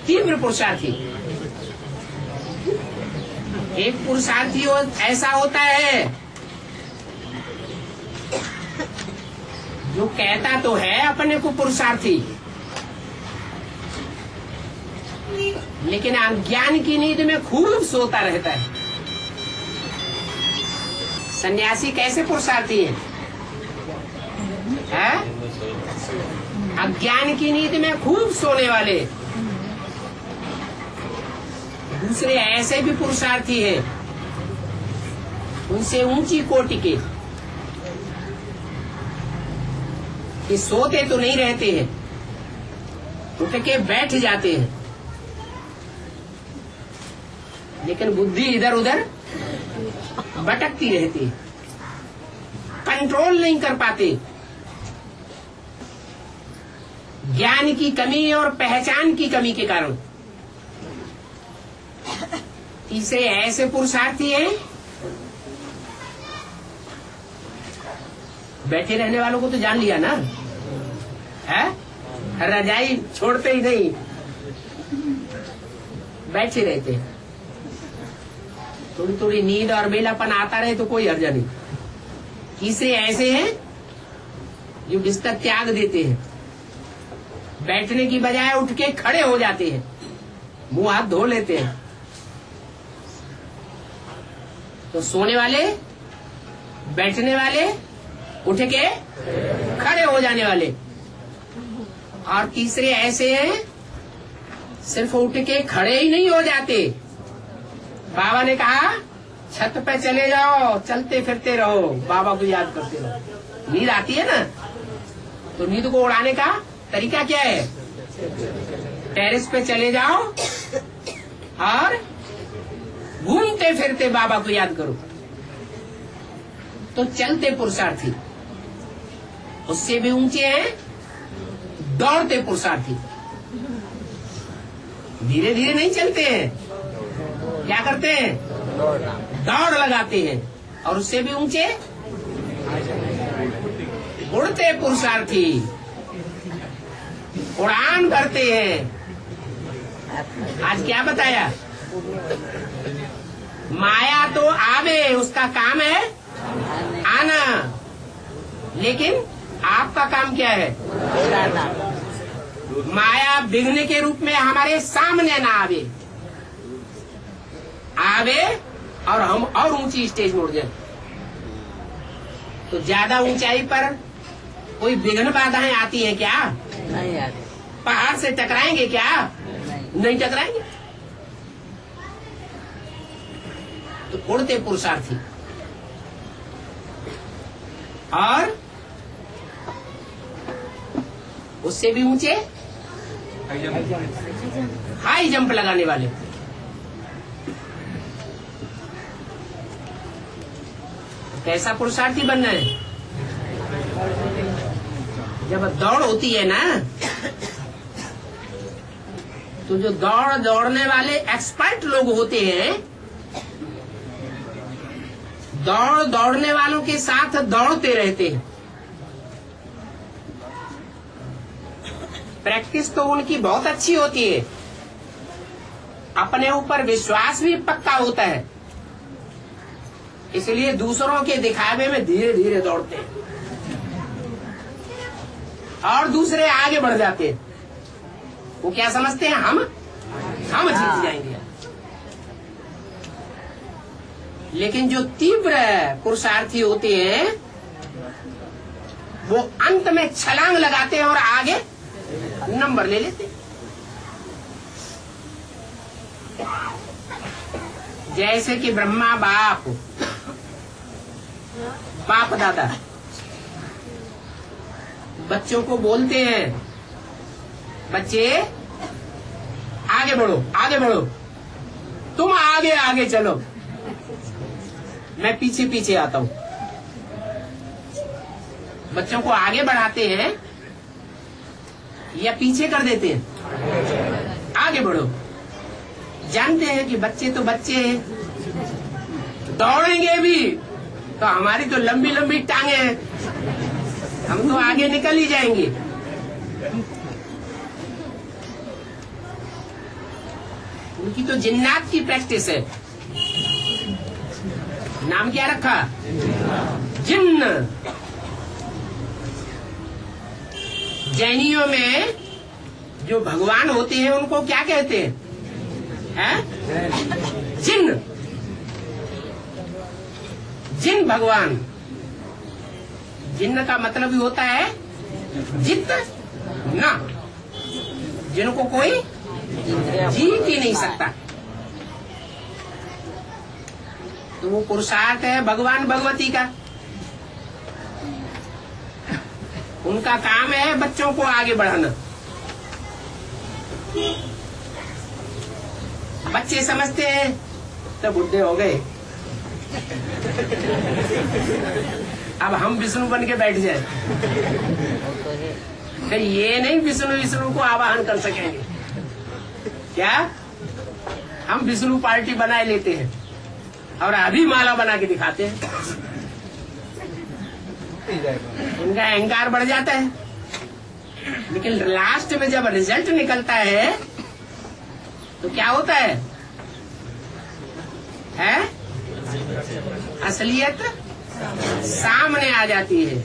तीव्र पुरुषार्थी। एक पुरुषार्थी ऐसा होता है जो कहता तो है अपने को पुरुषार्थी, लेकिन अज्ञान की नींद में खूब सोता रहता है। सन्यासी कैसे पुरुषार्थी है? अज्ञान की नींद में खूब सोने वाले। दूसरे ऐसे भी पुरुषार्थी हैं, उनसे ऊंची कोटि के, कि सोते तो नहीं रहते हैं, उठ के बैठ जाते हैं, लेकिन बुद्धि इधर उधर भटकती रहती है, कंट्रोल नहीं कर पाते। ज्ञान की कमी और पहचान की कमी के कारण। तीसरे ऐसे पुरुषार्थी हैं, बैठे रहने वालों को तो जान लिया ना, है? रजाई छोड़ते ही नहीं, बैठे रहते। थोड़ी थोड़ी नींद और बेलापन आता रहे तो कोई हर्जा नहीं। तीसरे ऐसे हैं जो बिस्तर त्याग देते हैं, बैठने की बजाय उठ के खड़े हो जाते हैं, मुंह हाथ धो लेते हैं। तो सोने वाले, बैठने वाले, उठ के खड़े हो जाने वाले। और तीसरे ऐसे हैं सिर्फ उठ के खड़े ही नहीं हो जाते। बाबा ने कहा छत पे चले जाओ, चलते फिरते रहो, बाबा को याद करते रहो। नींद आती है ना, तो नींद को उड़ाने का तरीका क्या है? टेरेस पे चले जाओ और घूमते फिरते बाबा को याद करो। तो चलते पुरुषार्थी। उससे भी ऊंचे हैं दौड़ते पुरुषार्थी। धीरे धीरे नहीं चलते हैं, क्या करते हैं? दौड़ लगाते हैं। और उससे भी ऊंचे उड़ते पुरुषार्थी, उड़ान भरते हैं। आज क्या बताया? माया तो आवे, उसका काम है आना, लेकिन आपका काम क्या है? माया विघ्न के रूप में हमारे सामने ना आवे, आवे और हम और ऊंची स्टेज में उड़ जाए। तो ज्यादा ऊंचाई पर कोई विघ्न बाधाएं आती हैं क्या? नहीं आती। पहाड़ से टकराएंगे क्या? नहीं टकराएंगे। तो उड़ते पुरुषार्थी। और उससे भी ऊंचे हाई जंप लगाने वाले। कैसा पुरुषार्थी बनना है? जब दौड़ होती है ना, तो जो दौड़ने वाले एक्सपर्ट लोग होते हैं, दौड़ने वालों के साथ दौड़ते रहते हैं। प्रैक्टिस तो उनकी बहुत अच्छी होती है, अपने ऊपर विश्वास भी पक्का होता है, इसलिए दूसरों के दिखावे में धीरे धीरे दौड़ते हैं और दूसरे आगे बढ़ जाते हैं। वो क्या समझते हैं? हम जीत जाएंगे। लेकिन जो तीव्र पुरुषार्थी होते हैं, वो अंत में छलांग लगाते हैं और आगे नंबर ले लेते हैं। जैसे कि ब्रह्मा बाप दादा बच्चों को बोलते हैं, बच्चे आगे बढ़ो, आगे बढ़ो, तुम आगे आगे चलो, मैं पीछे पीछे आता हूं। बच्चों को आगे बढ़ाते हैं या पीछे कर देते हैं? आगे बढ़ो। जानते हैं कि बच्चे तो बच्चे हैं, दौड़ेंगे भी तो हमारी तो लंबी लंबी टांगे हैं, हम तो आगे निकल ही जाएंगे। उनकी तो जिन्नात की प्रैक्टिस है। नाम क्या रखा? जिन्न। जैनियों में जो भगवान होते हैं उनको क्या कहते हैं? जिन्न। जिन भगवान। जिन्न का मतलब भी होता है जित ना, जिनको कोई जीत ही नहीं सकता। तो वो पुरुषार्थ है भगवान भगवती का। उनका काम है बच्चों को आगे बढ़ाना। बच्चे समझते हैं तो बुढ़े हो गए, अब हम विष्णु बन के बैठ जाए, तो ये नहीं विष्णु को आवाहन कर सकेंगे क्या? हम विष्णु पार्टी बनाए लेते हैं और अभी माला बना के दिखाते हैं। उनका अहंकार बढ़ जाता है, लेकिन लास्ट में जब रिजल्ट निकलता है तो क्या होता है? असलियत सामने आ जाती है।